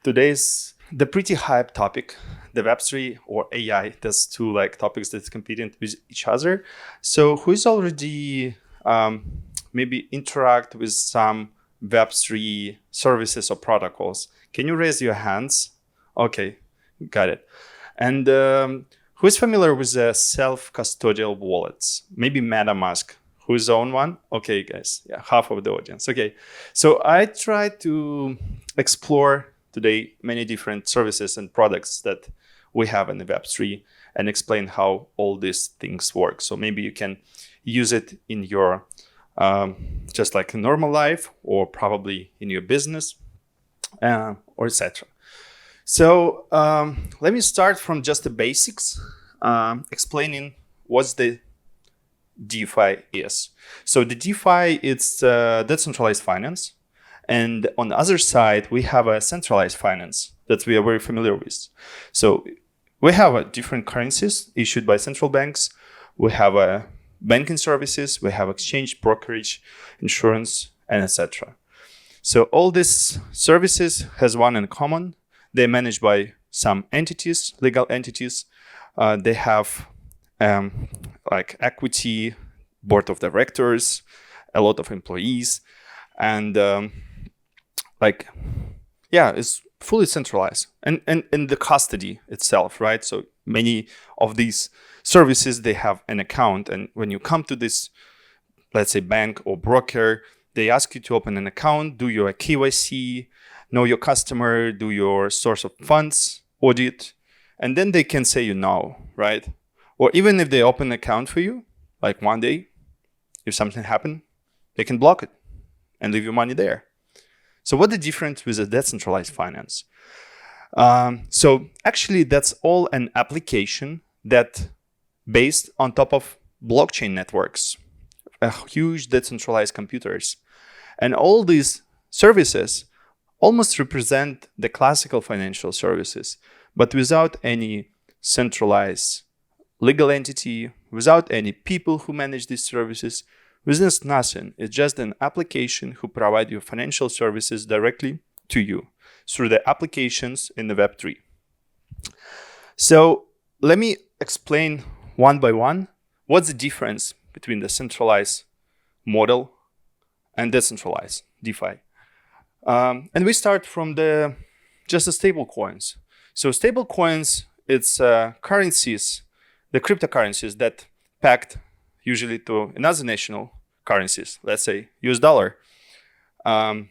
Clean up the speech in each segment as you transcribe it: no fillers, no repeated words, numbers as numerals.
Today's the pretty hype topic, the Web3 or AI. That's two topics that's competing with each other. So who is already maybe interact with some Web3 services or protocols? Can you raise your hands? Okay, got it. And who is familiar with the self-custodial wallets? Maybe MetaMask. Who's own one? Okay, guys. Yeah, half of the audience. Okay. So I try to explore today many different services and products that we have in the Web3 and explain how all these things work. So maybe you can use it in your just like a normal life or probably in your business or etc. So let me start from just the basics, explaining what's the DeFi is. So the DeFi, it's decentralized finance. And on the other side, we have a centralized finance that we are very familiar with. So we have different currencies issued by central banks. We have banking services. We have exchange, brokerage, insurance, and etc. So all these services has one in common. They're managed by some entities, legal entities. They have like equity, board of directors, a lot of employees, and it's fully centralized. And the custody itself, right? So many of these services, they have an account, and when you come to this, let's say bank or broker, they ask you to open an account, do your KYC, know your customer, do your source of funds audit, and then they can say you no, right? Or even if they open an account for you, like one day, if something happened, they can block it and leave your money there. So what's the difference with a decentralized finance? So actually, that's all an application that based on top of blockchain networks, huge decentralized computers. And all these services almost represent the classical financial services, but without any centralized legal entity, without any people who manage these services, with nothing. It's just an application who provide you financial services directly to you through the applications in the Web3. So let me explain one by one what's the difference between the centralized model and decentralized DeFi. And we start from just the stable coins. So stable coins, it's currencies, the cryptocurrencies that pegged usually to another national currencies, let's say US dollar. And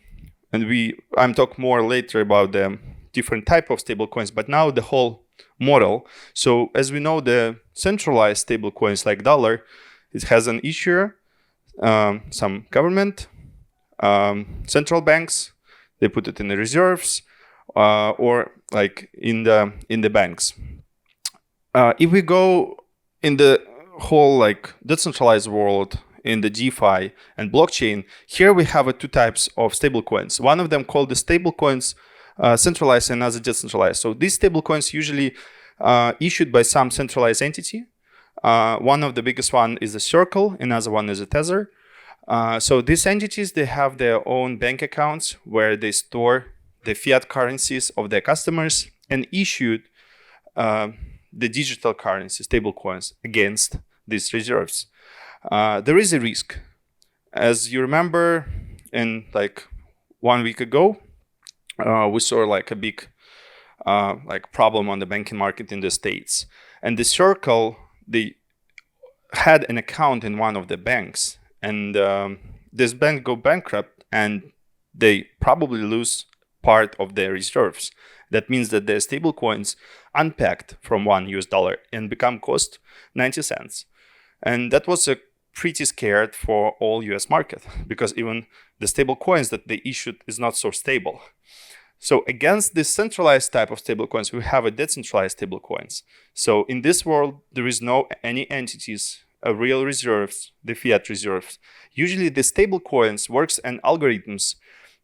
I'm talk more later about the different type of stable coins, but now the whole model. So as we know, the centralized stable coins like dollar, it has an issuer, some government, central banks, they put it in the reserves, or like in the banks. If we go in the whole like decentralized world in the DeFi and blockchain, here we have two types of stablecoins. One of them called the stablecoins centralized and another decentralized. So these stablecoins usually issued by some centralized entity. One of the biggest one is a Circle, another one is a Tether. So these entities, they have their own bank accounts where they store the fiat currencies of their customers and issued the digital currency, stable coins, against these reserves. There is a risk. As you remember, in like 1 week ago, we saw like a big problem on the banking market in the States. And the Circle, they had an account in one of the banks, and this bank go bankrupt, and they probably lose part of their reserves. That means that their stable coins unpacked from $1 and become cost 90 cents. And that was a pretty scared for all US market, because even the stable coins that they issued is not so stable. So against this centralized type of stable coins, we have a decentralized stable coins. So in this world, there is no any entities, real reserves, the fiat reserves. Usually the stable coins works and algorithms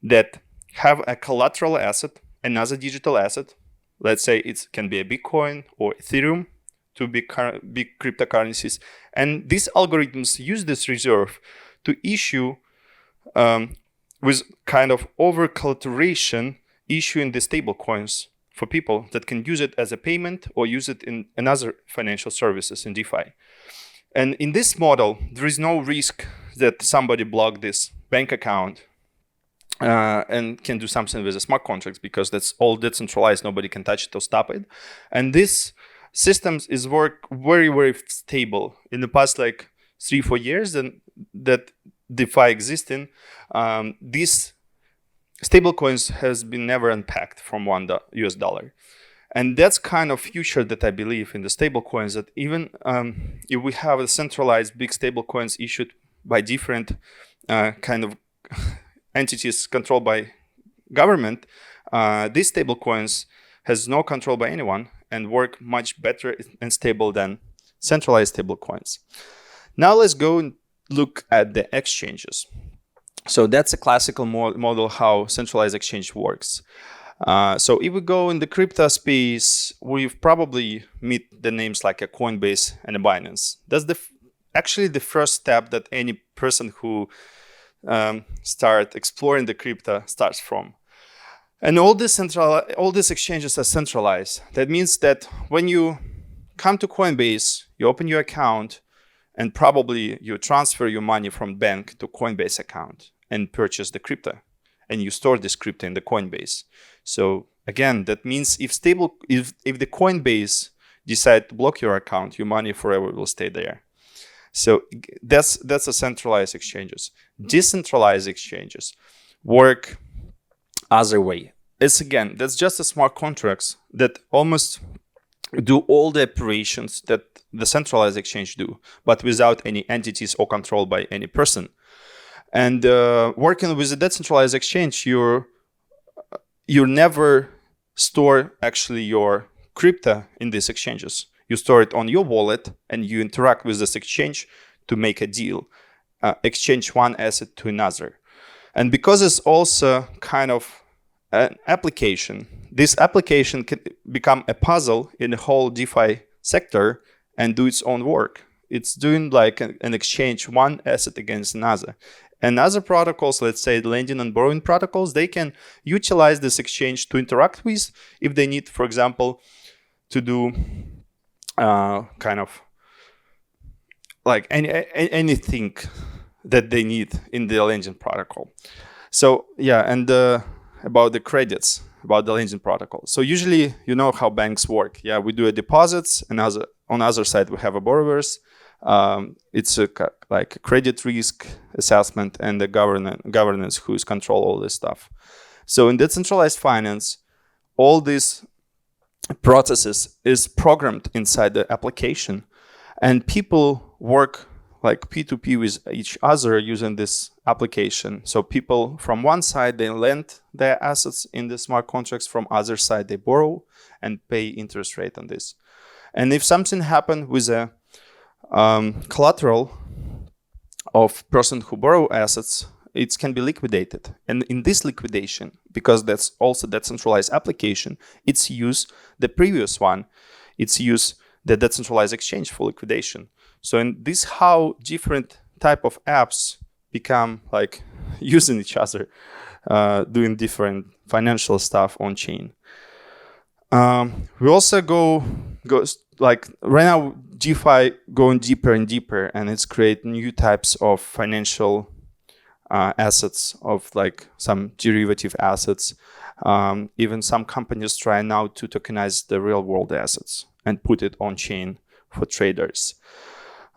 that have a collateral asset, another digital asset. Let's say it can be a Bitcoin or Ethereum, two big cryptocurrencies. And these algorithms use this reserve to issue with kind of over collateralization issuing the stable coins for people that can use it as a payment or use it in another financial services in DeFi. And in this model, there is no risk that somebody block this bank account and can do something with the smart contracts, because that's all decentralized. Nobody can touch it or stop it. And this systems is work very, very stable. In the past 3-4 years that DeFi existing, these stable coins has been never unpacked from $1. And that's kind of future that I believe in the stable coins, that even if we have a centralized big stable coins issued by different kind of entities controlled by government, these stable coins has no control by anyone and work much better and stable than centralized stable coins. Now let's go and look at the exchanges. So that's a classical model how centralized exchange works. So if we go in the crypto space, we've probably meet the names like a Coinbase and a Binance. That's actually the first step that any person who start exploring the crypto starts from. And all these exchanges are centralized. That means that when you come to Coinbase, you open your account, and probably you transfer your money from bank to Coinbase account and purchase the crypto, and you store this crypto in the Coinbase. So again, that means if the Coinbase decide to block your account, your money forever will stay there. So that's a centralized exchanges. Decentralized exchanges work other way. That's just a smart contracts that almost do all the operations that the centralized exchange do, but without any entities or controlled by any person. And working with a decentralized exchange, you never store actually your crypto in these exchanges. You store it on your wallet, and you interact with this exchange to make a deal, exchange one asset to another. And because it's also kind of an application, this application can become a puzzle in the whole DeFi sector and do its own work. It's doing like an exchange, one asset against another. And other protocols, let's say lending and borrowing protocols, they can utilize this exchange to interact with if they need, for example, to do kind of like anything that they need in the lending protocol. So yeah, and about the credits, about the lending protocol. So usually, you know how banks work. Yeah, we do a deposits, and on the other side we have a borrowers. It's like a credit risk assessment and the governance who's control all this stuff. So in decentralized finance, all these processes is programmed inside the application, and people work like P2P with each other using this application. So people from one side, they lend their assets in the smart contracts, from other side they borrow and pay interest rate on this. And if something happened with a collateral of person who borrow assets, it can be liquidated. And in this liquidation, because that's also that centralized application, it's use the previous one, it's use the decentralized exchange for liquidation. So in this, how different type of apps become like using each other, doing different financial stuff on chain. We also go like right now, DeFi going deeper and deeper, and it's create new types of financial assets, of like some derivative assets. Even some companies try now to tokenize the real world assets and put it on chain for traders.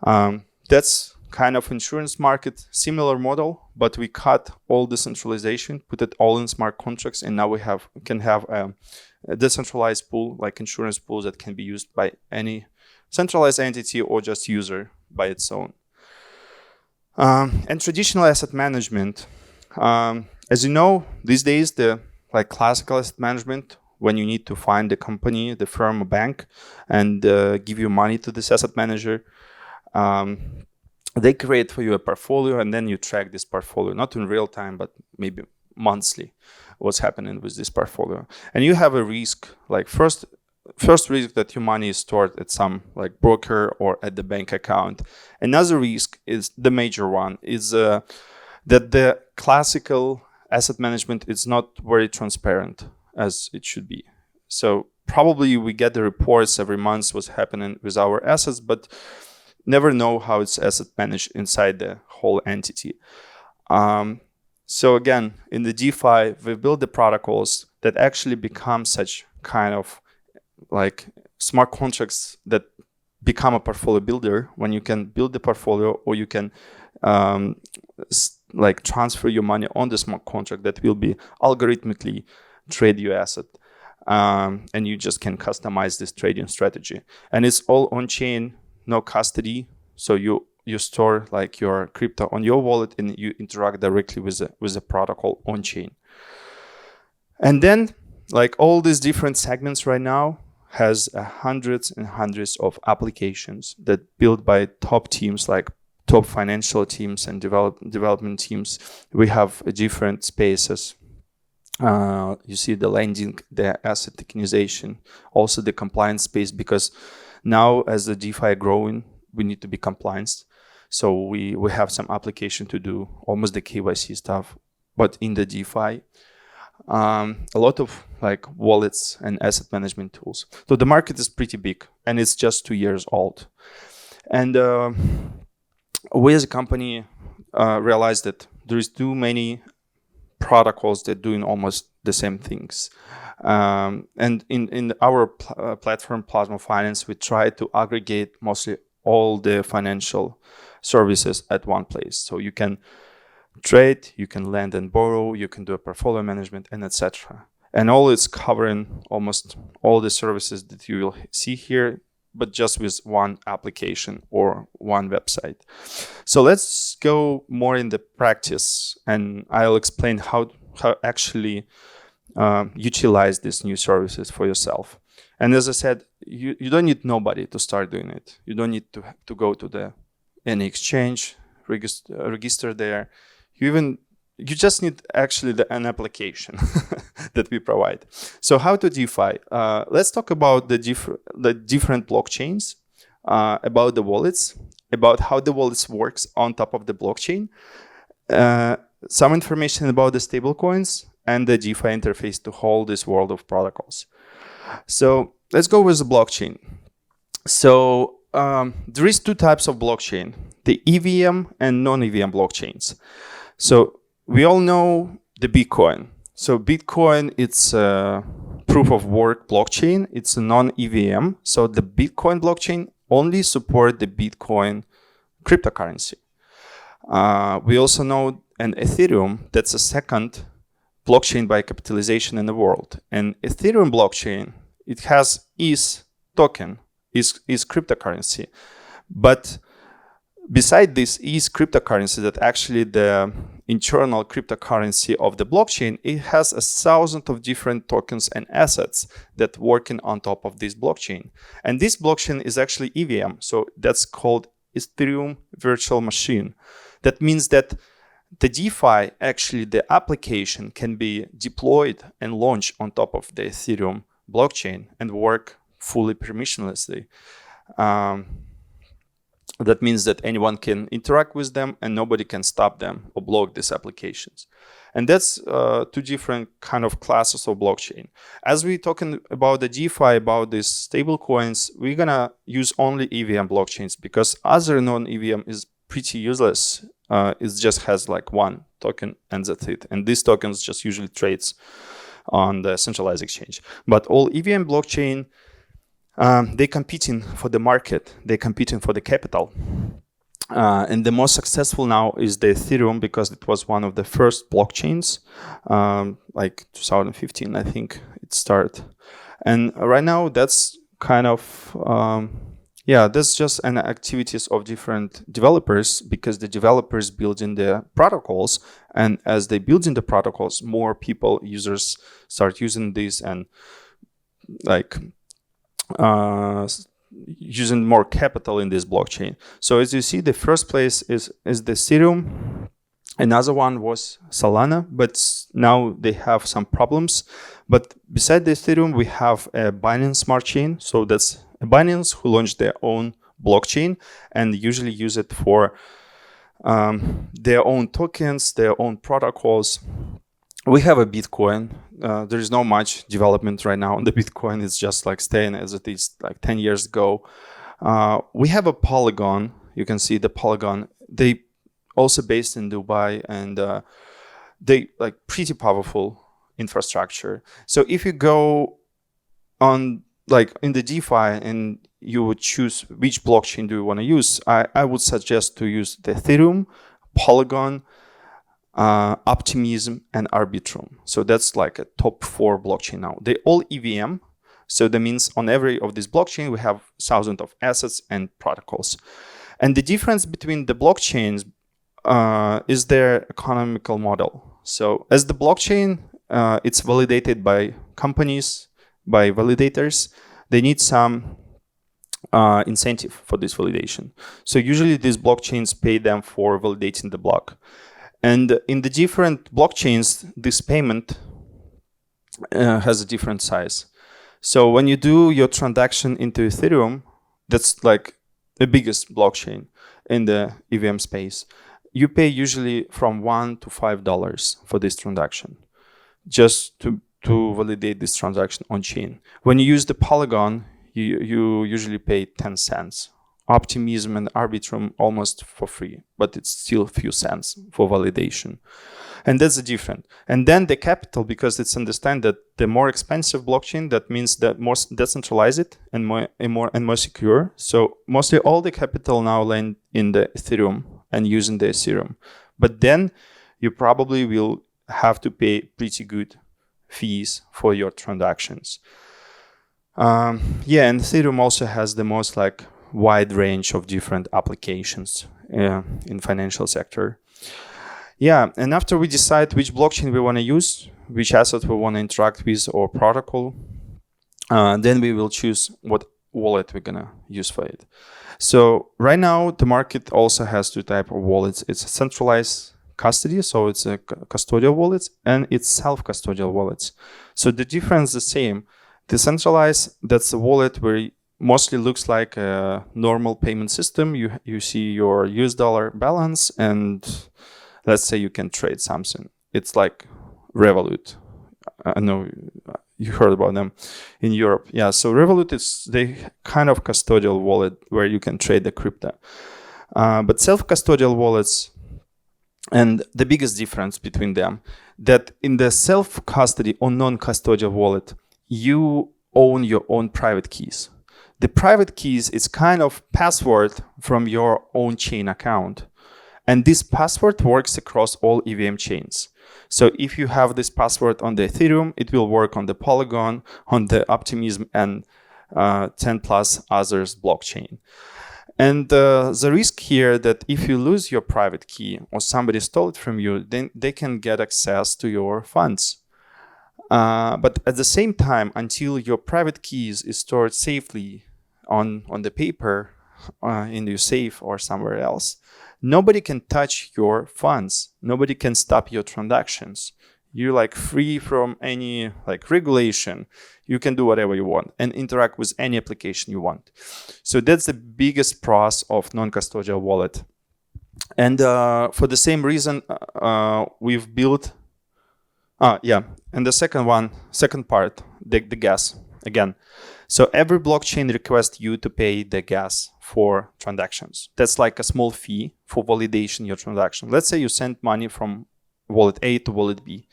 That's kind of insurance market, similar model, but we cut all decentralization, put it all in smart contracts, and now we can have a decentralized pool, like insurance pools that can be used by any centralized entity or just user by its own. And traditional asset management, as you know, these days the like classical asset management, when you need to find the company, the firm, or bank, and give you money to this asset manager, they create for you a portfolio, and then you track this portfolio, not in real time, but maybe monthly, what's happening with this portfolio. And you have a risk, like first risk that your money is stored at some like broker or at the bank account. Another risk is the major one, is that the classical asset management is not very transparent. as it should be. So probably we get the reports every month what's happening with our assets, but never know how it's asset managed inside the whole entity. So again, in the DeFi, we build the protocols that actually become such kind of like smart contracts that become a portfolio builder, when you can build the portfolio, or you can like transfer your money on the smart contract that will be algorithmically trade your asset. And you just can customize this trading strategy. And it's all on chain, no custody. So you store like your crypto on your wallet and you interact directly with the protocol on chain. And then like all these different segments right now has hundreds and hundreds of applications that built by top teams, like top financial teams and development teams. We have different spaces. You see the lending, the asset tokenization, also the compliance space, because now as the DeFi growing, we need to be compliant. So we have some application to do almost the KYC stuff, but in the DeFi, a lot of like wallets and asset management tools. So the market is pretty big and it's just 2 years old. And we as a company realized that there is too many protocols that doing almost the same things. And in our platform, Plasma.Finance, we try to aggregate mostly all the financial services at one place. So you can trade, you can lend and borrow, you can do a portfolio management, and etc. And all it's covering almost all the services that you will see here, but just with one application or one website. So let's go more in the practice, and I'll explain how actually utilize these new services for yourself. And as I said, you don't need nobody to start doing it. You don't need to go to any exchange, register there. You just need actually an application that we provide. So how to DeFi? Let's talk about the different blockchains, about the wallets, about how the wallets works on top of the blockchain, some information about the stablecoins, and the DeFi interface to hold this world of protocols. So let's go with the blockchain. So there is two types of blockchain, the EVM and non-EVM blockchains. So we all know the Bitcoin. So Bitcoin, it's a proof of work blockchain. It's a non-EVM. So the Bitcoin blockchain only support the Bitcoin cryptocurrency. We also know an Ethereum, that's a second blockchain by capitalization in the world. And Ethereum blockchain, it has ETH token, is cryptocurrency. But beside this ETH cryptocurrency, that actually the internal cryptocurrency of the blockchain, it has 1,000 of different tokens and assets that working on top of this blockchain. And this blockchain is actually EVM. So that's called Ethereum virtual machine. That means that the DeFi, actually the application can be deployed and launched on top of the Ethereum blockchain and work fully permissionlessly. That means that anyone can interact with them and nobody can stop them or block these applications. And that's two different kind of classes of blockchain. As we're talking about the DeFi, about these stable coins, we're gonna use only EVM blockchains because other non-EVM is pretty useless. It just has like one token and that's it. And these tokens just usually trades on the centralized exchange. But all EVM blockchain, they're competing for the market, they're competing for the capital. And the most successful now is the Ethereum because it was one of the first blockchains, like 2015, I think it started. And right now that's kind of, that's just an activities of different developers because the developers building the protocols. And as they build in the protocols, more people, users start using this and like, using more capital in this blockchain. So as you see, the first place is the Ethereum. Another one was Solana, but now they have some problems. But beside the Ethereum, we have a Binance Smart Chain. So that's a Binance who launched their own blockchain and usually use it for their own tokens, their own protocols. We have a Bitcoin there is no much development right now on the Bitcoin. It's just like staying as it is like 10 years ago. We have a Polygon. You can see the Polygon. They also based in Dubai, and they like pretty powerful infrastructure. So if you go on like in the DeFi and you would choose which blockchain do you want to use, I would suggest to use the Ethereum, Polygon, Optimism, and Arbitrum. So that's like a top 4 blockchain now. They all EVM. So that means on every of these blockchain, we have thousands of assets and protocols. And the difference between the blockchains is their economical model. So as the blockchain, it's validated by companies, by validators. They need some incentive for this validation. So usually these blockchains pay them for validating the block. And in the different blockchains, this payment has a different size. So when you do your transaction into Ethereum, that's like the biggest blockchain in the EVM space. You pay usually from $1 to $5 for this transaction, just to validate this transaction on chain. When you use the Polygon, you usually pay 10 cents. Optimism and Arbitrum almost for free, but it's still a few cents for validation. And that's the difference. And then the capital, because it's understand that the more expensive blockchain, that means that more decentralized and more secure. So mostly all the capital now land in the Ethereum and using the Ethereum. But then you probably will have to pay pretty good fees for your transactions. And Ethereum also has the most like wide range of different applications in financial sector. And after we decide which blockchain we want to use, which asset we want to interact with or protocol, then we will choose what wallet we're gonna use for it. So right now the market also has 2 types of wallets. It's a centralized custody, so it's a custodial wallets, and it's self-custodial wallets. So the difference is the same. Decentralized, that's a wallet where it mostly looks like a normal payment system. You see your US dollar balance, and let's say you can trade something. It's like Revolut. I know you heard about them in Europe. Yeah, so Revolut is the kind of custodial wallet where you can trade the crypto. But self-custodial wallets, and the biggest difference between them, that in the self-custody or non-custodial wallet, you own your own private keys. The private keys is kind of password from your own chain account. And this password works across all EVM chains. So if you have this password on the Ethereum, it will work on the Polygon, on the Optimism, and 10 plus others blockchain. And the risk here that if you lose your private key or somebody stole it from you, then they can get access to your funds. But at the same time, until your private keys is stored safely on the paper, in your safe or somewhere else, nobody can touch your funds. Nobody can stop your transactions. You're like free from any like regulation. You can do whatever you want and interact with any application you want. So that's the biggest pros of non-custodial wallet. And for the same reason, we've built. And the second part, the gas again. So every blockchain requests you to pay the gas for transactions. That's like a small fee for validation your transaction. Let's say you send money from wallet A to wallet B.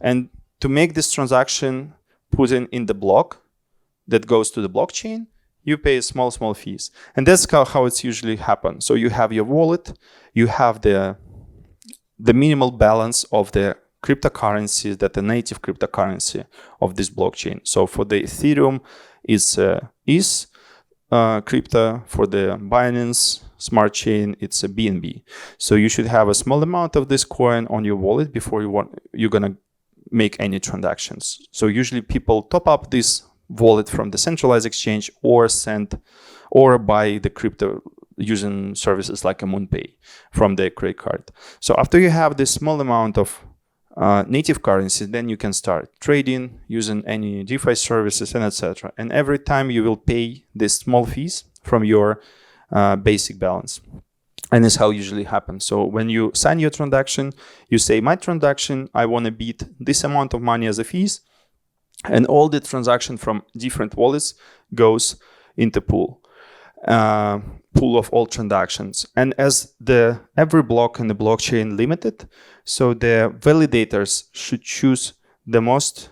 And to make this transaction put in the block that goes to the blockchain, you pay small fees. And that's how it's usually happen. So you have your wallet, you have the minimal balance of the cryptocurrency, that the native cryptocurrency of this blockchain. So for the Ethereum, it's ETH crypto. For the Binance Smart Chain, it's a BNB. So you should have a small amount of this coin on your wallet before you're gonna make any transactions. So usually people top up this wallet from the centralized exchange or buy the crypto using services like a MoonPay from their credit card. So after you have this small amount of native currency, then you can start trading using any DeFi services and etc. And every time you will pay these small fees from your basic balance. And this is how it usually happens. So when you sign your transaction, you say, my transaction, I want to beat this amount of money as a fees. And all the transaction from different wallets goes into pool of all transactions. And as every block in the blockchain limited, so the validators should choose the most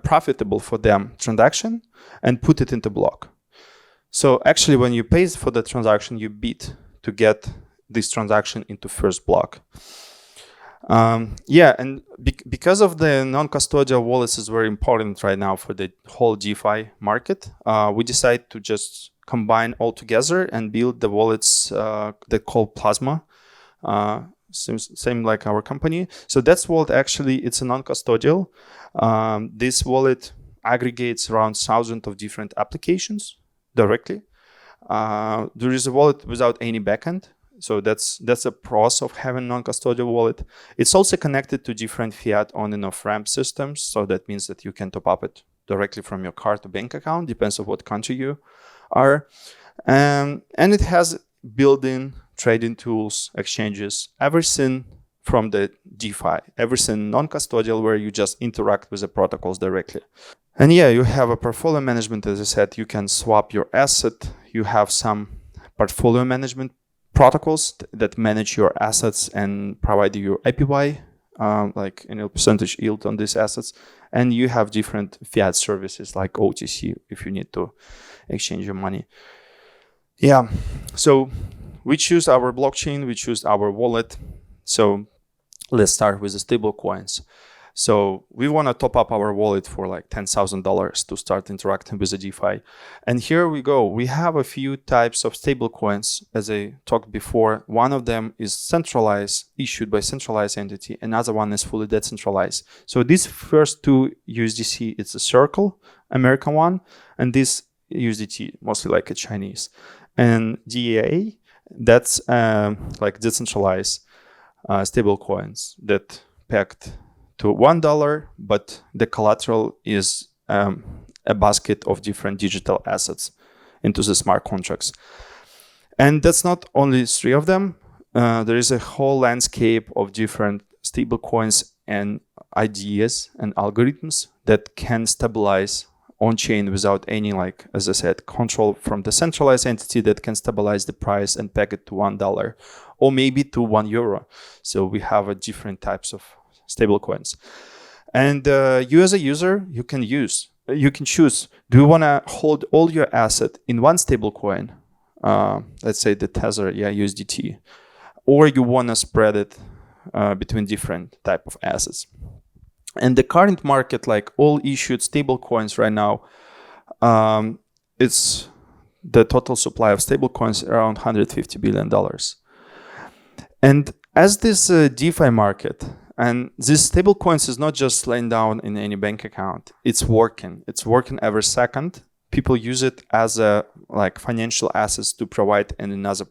profitable for them transaction and put it into block. So actually, when you pay for the transaction, you bid to get this transaction into first block. And because of the non-custodial wallets is very important right now for the whole DeFi market, we decided to just combine all together and build the wallets that called Plasma. Same like our company. So that's wallet actually, it's a non-custodial. This wallet aggregates around 1,000 of different applications directly. There is a wallet without any backend. So that's a pros of having non-custodial wallet. It's also connected to different fiat on and off ramp systems. So that means that you can top up it directly from your card to bank account, depends on what country you are. And it has built-in trading tools, exchanges, everything from the DeFi, everything non-custodial where you just interact with the protocols directly. And yeah, you have a portfolio management, as I said, you can swap your asset. You have some portfolio management protocols that manage your assets and provide you APY, like percentage yield on these assets. And you have different fiat services like OTC if you need to exchange your money. Yeah, so we choose our blockchain, we choose our wallet. So let's start with the stable coins. So we want to top up our wallet for like $10,000 to start interacting with the DeFi. And here we go. We have a few types of stable coins, as I talked before. One of them is centralized, issued by centralized entity. Another one is fully decentralized. So these first two USDC, it's a Circle, American one, and this USDT, mostly like a Chinese. And DAA, that's like decentralized stable coins that pegged to $1, but the collateral is a basket of different digital assets into the smart contracts. And that's not only three of them. There is a whole landscape of different stablecoins and ideas and algorithms that can stabilize on-chain without any, like, as I said, control from the centralized entity that can stabilize the price and peg it to $1 or maybe to €1. So we have a different types of stable coins. And you as a user, you can choose, do you want to hold all your asset in one stable coin? Let's say the Tether, USDT, or you want to spread it between different type of assets. And the current market, like all issued stable coins right now, it's the total supply of stable coins around $150 billion. And as this DeFi market, and this stable coins is not just laying down in any bank account, it's working every second. People use it as a like financial assets to provide in another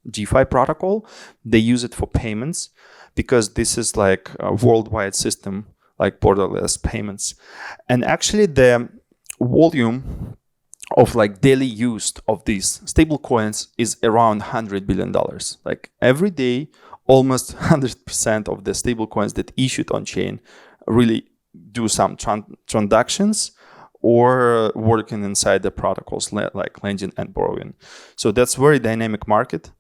DeFi protocol. They use it for payments because this is like a worldwide system, like borderless payments. And actually the volume of like daily use of these stable coins is around $100 billion. Like every day, almost 100% of the stable coins that issued on chain really do some transactions or working inside the protocols like lending and borrowing. So that's very dynamic market.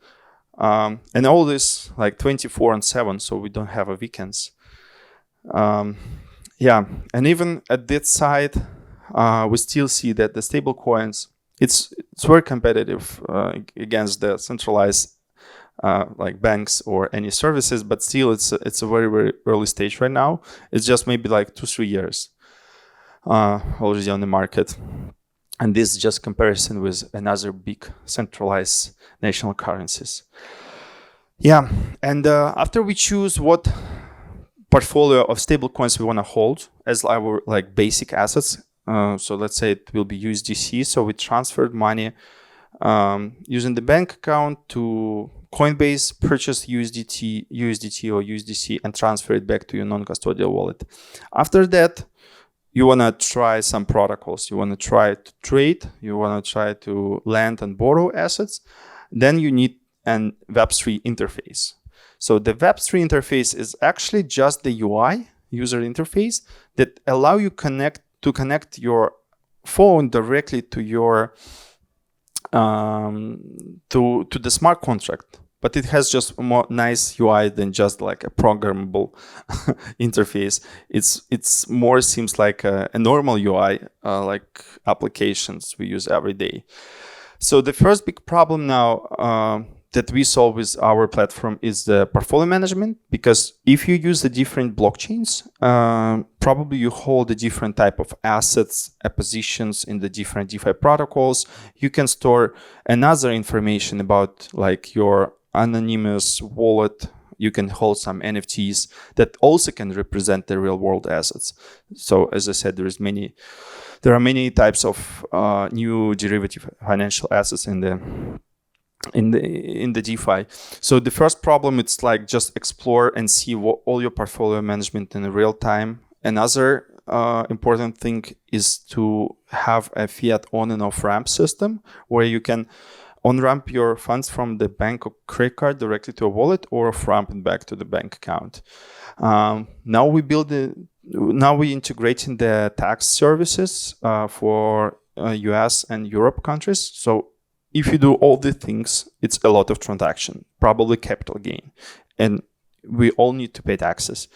And all this like 24/7, so we don't have a weekends. And even at that side, we still see that the stable coins, it's very competitive against the centralized like banks or any services, but still it's a very, very early stage right now. It's just maybe like 2-3 years already on the market. And this is just comparison with another big centralized national currencies. And after we choose what portfolio of stable coins we want to hold as our like basic assets, so let's say it will be USDC, so we transferred money using the bank account to Coinbase, purchase USDT or USDC and transfer it back to your non-custodial wallet. After that, you want to try some protocols. You want to try to trade. You want to try to lend and borrow assets. Then you need and Web3 interface. So the Web3 interface is actually just the UI, user interface, that allow you to connect your phone directly to your to the smart contract. But it has just a more nice UI than just like a programmable interface. It's more seems like a normal UI, like applications we use every day. So the first big problem now that we solve with our platform is the portfolio management, because if you use the different blockchains, probably you hold a different type of assets, positions in the different DeFi protocols. You can store another information about like your anonymous wallet. You can hold some NFTs that also can represent the real world assets. So as I said, there are many types of new derivative financial assets in the DeFi. So the first problem, it's like just explore and see all your portfolio management in real time. Another important thing is to have a fiat on and off ramp system where you can on-ramp your funds from the bank or credit card directly to a wallet, or off-ramp it back to the bank account. Now we integrating the tax services for US and Europe countries. So if you do all the things, it's a lot of transaction, probably capital gain, and we all need to pay taxes.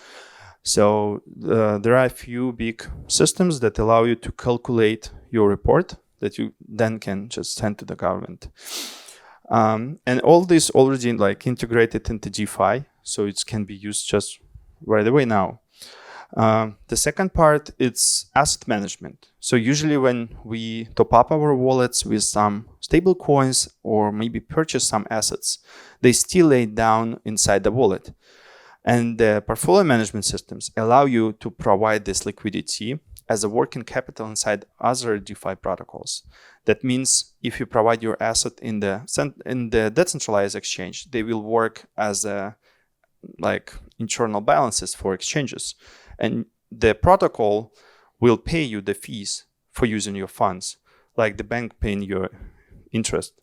So there are a few big systems that allow you to calculate your report that you then can just send to the government. And all this already like integrated into DeFi, so it can be used just right away now. The second part, it's asset management. So usually when we top up our wallets with some stable coins or maybe purchase some assets, they still lay down inside the wallet. And the portfolio management systems allow you to provide this liquidity as a working capital inside other DeFi protocols. That means if you provide your asset in the decentralized exchange, they will work as like internal balances for exchanges. And the protocol will pay you the fees for using your funds, like the bank paying your interest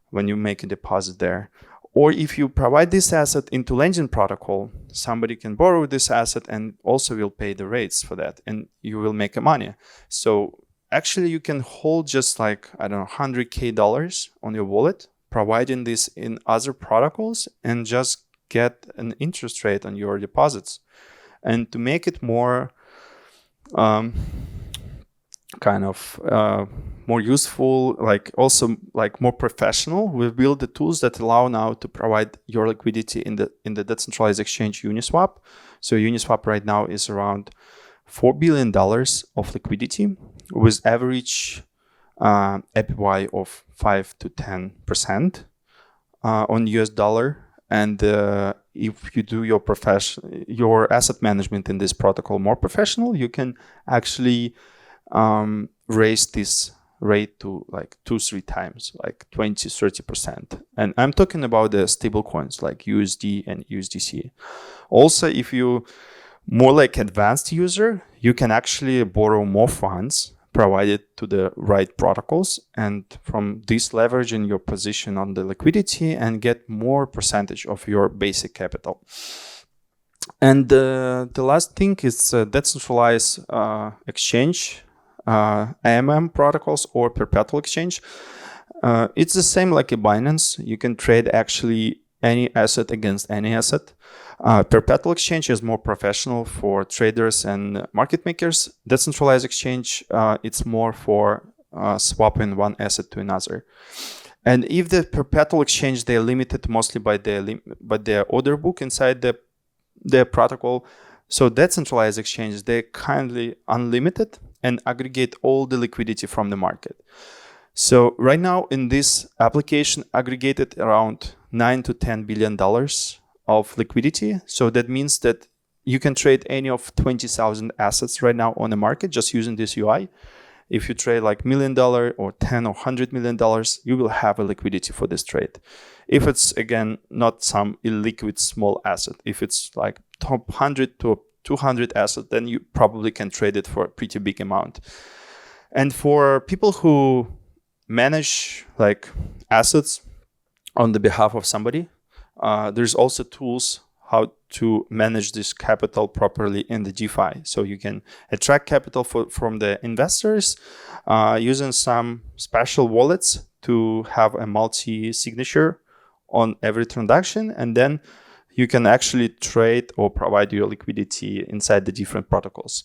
when you make a deposit there. Or if you provide this asset into lending protocol, somebody can borrow this asset and also will pay the rates for that, and you will make money. So actually you can hold just like, I don't know, $100K on your wallet, providing this in other protocols, and just get an interest rate on your deposits. And to make it more more useful, like also like more professional, we've built the tools that allow now to provide your liquidity in the decentralized exchange Uniswap. So Uniswap right now is around $4 billion of liquidity with average APY of 5 to 10% on US dollar. And if you do your asset management in this protocol more professional, you can actually raise this rate to like 2-3 times, like 20-30%. And I'm talking about the stable coins like USD and USDC. Also, if you more like advanced user, you can actually borrow more funds provided to the right protocols, and from this leveraging your position on the liquidity and get more percentage of your basic capital. And the last thing is decentralized exchange, AMM protocols or perpetual exchange. It's the same like a Binance. You can trade actually any asset against any asset. Perpetual exchange is more professional for traders and market makers. Decentralized exchange, it's more for swapping one asset to another. And if the perpetual exchange, they're limited mostly by the order book inside the protocol. So decentralized exchanges, they're kindly unlimited and aggregate all the liquidity from the market. So right now in this application, aggregated around $9 to $10 billion of liquidity. So that means that you can trade any of 20,000 assets right now on the market just using this UI. If you trade like $1 million or 10 or $100 million, you will have a liquidity for this trade. If it's, again, not some illiquid small asset, if it's like top 100 to 200 asset, then you probably can trade it for a pretty big amount. And for people who manage like assets on the behalf of somebody. There's also tools how to manage this capital properly in the DeFi. So you can attract capital from the investors using some special wallets to have a multi-signature on every transaction, and then you can actually trade or provide your liquidity inside the different protocols.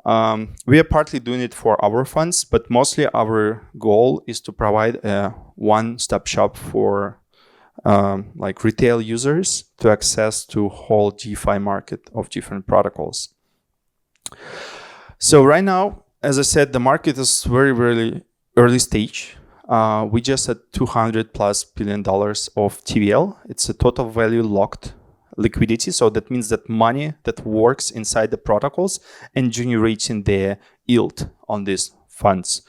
We are partly doing it for our funds, but mostly our goal is to provide a one-stop shop for like retail users to access to whole DeFi market of different protocols. So right now, as I said, the market is very, very early stage. We just had $200+ billion of TVL. It's a total value locked liquidity. So that means that money that works inside the protocols and generating the yield on these funds.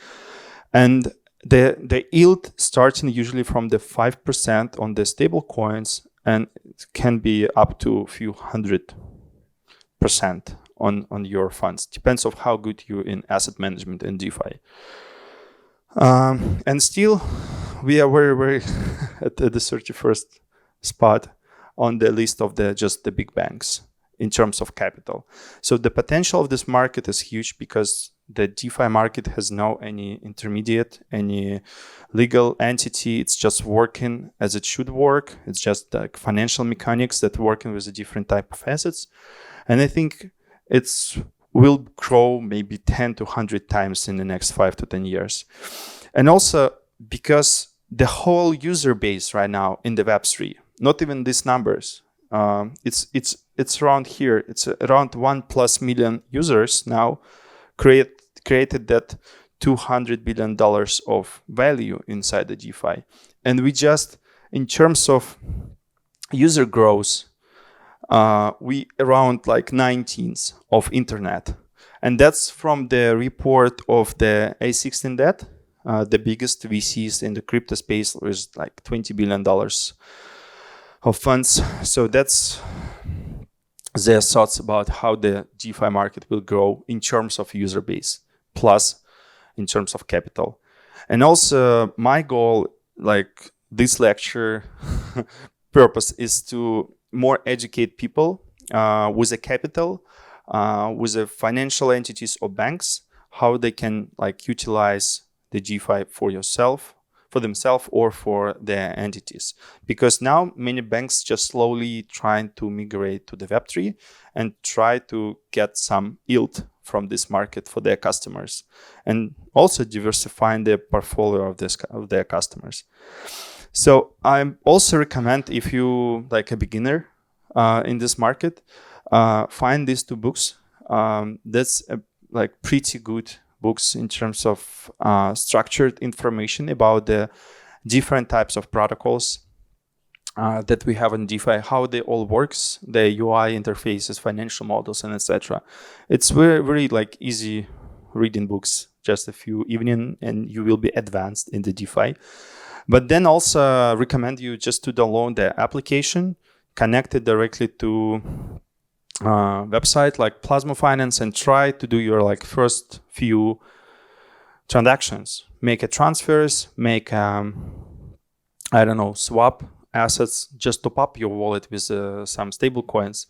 And the yield starting usually from the 5% on the stable coins, and it can be up to a few 100% on your funds. Depends on how good you in asset management and DeFi. And still, we are very, very at the 31st spot on the list of just the big banks in terms of capital. So the potential of this market is huge because the DeFi market has no any intermediate, any legal entity. It's just working as it should work. It's just like financial mechanics that working with a different type of assets. And I think it's will grow maybe 10 to 100 times in the next 5 to 10 years. And also because the whole user base right now in the Web3, not even these numbers, it's around here. It's around 1+ million users now created that $200 billion of value inside the DeFi. And we just, in terms of user growth, we around like 19th of internet. And that's from the report of the A16 debt, the biggest VCs in the crypto space was like $20 billion of funds. So that's their thoughts about how the DeFi market will grow in terms of user base, plus in terms of capital. And also my goal, like this lecture purpose is to more educate people with a capital, with the financial entities or banks, how they can like utilize the DeFi for themselves or for their entities. Because now many banks just slowly trying to migrate to the Web3 and try to get some yield from this market for their customers, and also diversifying their portfolio of their customers. So I also recommend, if you like a beginner in this market, find these two books. That's like pretty good books in terms of structured information about the different types of protocols that we have in DeFi, how they all works, the UI interfaces, financial models, and etc. It's very, very like easy reading books, just a few evening, and you will be advanced in the DeFi. But then also recommend you just to download the application, connect it directly to website like Plasma.Finance, and try to do your like first few transactions. Make a transfers, make swap assets, just top up your wallet with some stable coins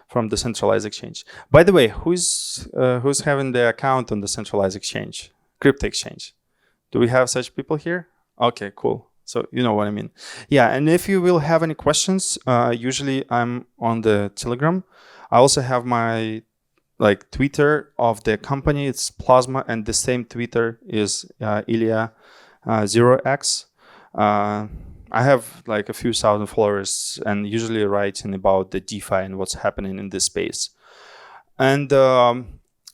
from the Centralized exchange. By the way, who's having the account on the Centralized exchange, crypto exchange? Do we have such people here? Okay, cool. So you know what I mean. Yeah, and if you will have any questions, usually I'm on the Telegram. I also have my like Twitter of the company. It's Plasma, and the same Twitter is Ilia 0x. I have like a few thousand followers and usually writing about the DeFi and what's happening in this space. And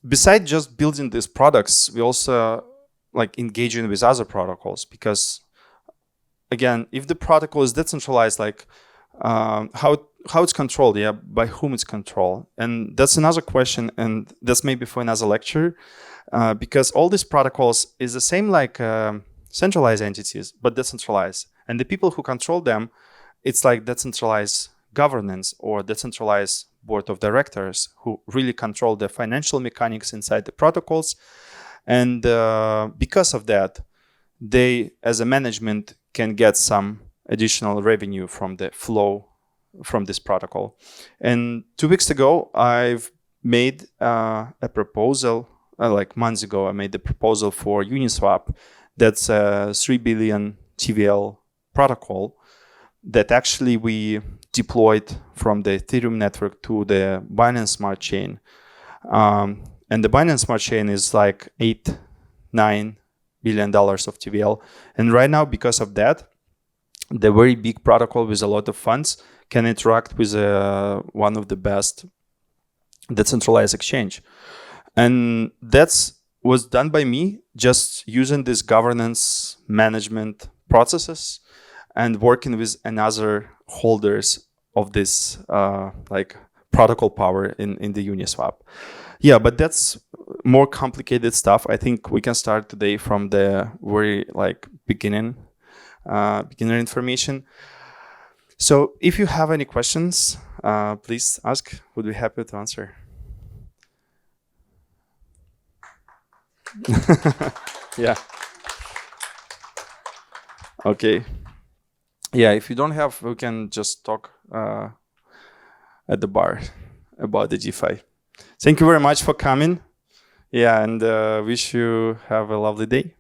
besides just building these products, we also like engaging with other protocols, because again, if the protocol is decentralized, like how it's controlled, by whom it's controlled, and that's another question, and that's maybe for another lecture, because all these protocols is the same like centralized entities, but decentralized, and the people who control them, it's like decentralized governance or decentralized board of directors who really control the financial mechanics inside the protocols, and because of that, they as a management can get some additional revenue from the flow from this protocol. And 2 weeks ago, I've made a proposal, like months ago, I made the proposal for Uniswap. That's a 3 billion TVL protocol that actually we deployed from the Ethereum network to the Binance Smart Chain. And the Binance Smart Chain is like $8-9 billion of TVL. And right now, because of that, the very big protocol with a lot of funds can interact with one of the best decentralized exchange. And that's was done by me, just using this governance management processes and working with another holders of this like protocol power in the Uniswap. Yeah, but that's more complicated stuff. I think we can start today from the very like beginner information. So if you have any questions, please ask. Would be happy to answer. Yeah. Okay. Yeah, if you don't have, we can just talk at the bar about the DeFi. Thank you very much for coming. Yeah, and wish you have a lovely day.